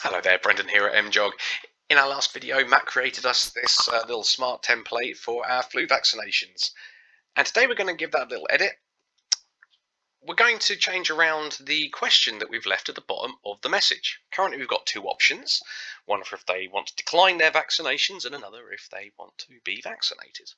Hello there, Brendan here at MJog. In our last video, Matt created us this little smart template for our flu vaccinations. And today we're going to give that a little edit. We're going to change around the question that we've left at the bottom of the message. Currently we've got two options, one for if they want to decline their vaccinations and another if they want to be vaccinated.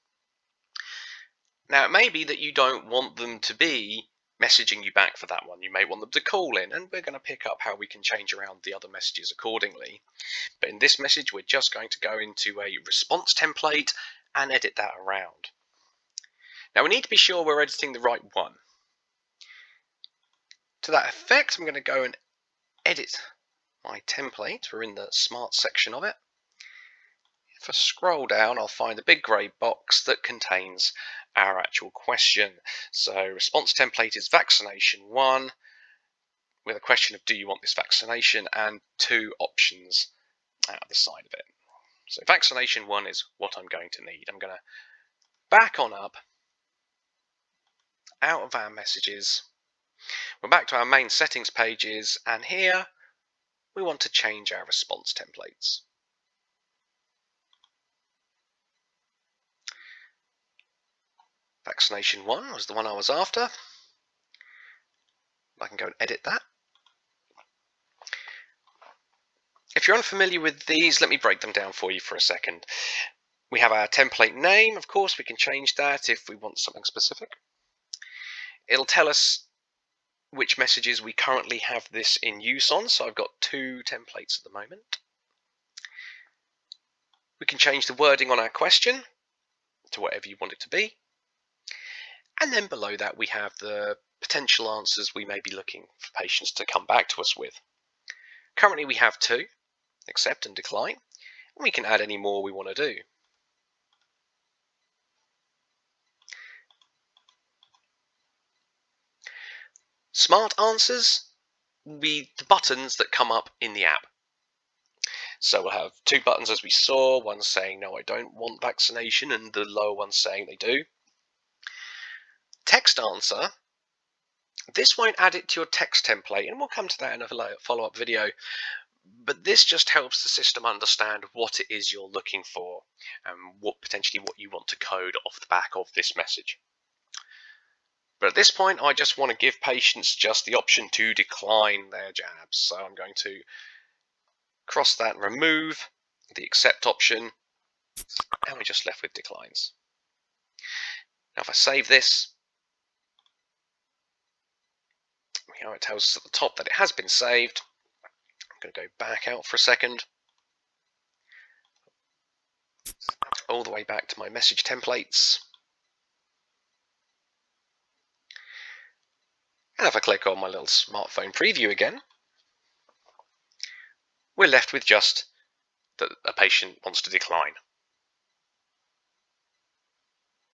Now it may be that you don't want them to be messaging you back for that one. You may want them to call in, and we're going to pick up how we can change around the other messages accordingly. But in this message, we're just going to go into a response template and edit that around. Now we need to be sure we're editing the right one. To that effect, I'm going to go and edit my template. We're in the Smart section of it. If I scroll down, I'll find the big grey box that contains our actual question. So response template is vaccination 1 with a question of do you want this vaccination and two options out the side of it. So vaccination 1 is what I'm going to need. I'm going to back on up out of our messages. We're back to our main settings pages, and here we want to change our response templates. Vaccination 1 was the one I was after. I can go and edit that. If you're unfamiliar with these, let me break them down for you for a second. We have our template name. Of course, we can change that if we want something specific. It'll tell us which messages we currently have this in use on. So I've got two templates at the moment. We can change the wording on our question to whatever you want it to be. And then below that, we have the potential answers we may be looking for patients to come back to us with. Currently, we have two, accept and decline, and we can add any more we want to do. Smart answers will be the buttons that come up in the app. So we'll have two buttons as we saw, one saying no, I don't want vaccination, and the lower one saying they do. Text answer, this won't add it to your text template, and we'll come to that in a follow-up video, but this just helps the system understand what it is you're looking for and potentially what you want to code off the back of this message. But at this point, I just want to give patients just the option to decline their jabs, so I'm going to cross that and remove the accept option, and we're just left with declines. Now if I save this, it tells us at the top that it has been saved. I'm going to go back out for a second, all the way back to my message templates. And if I click on my little smartphone preview again, we're left with just that a patient wants to decline.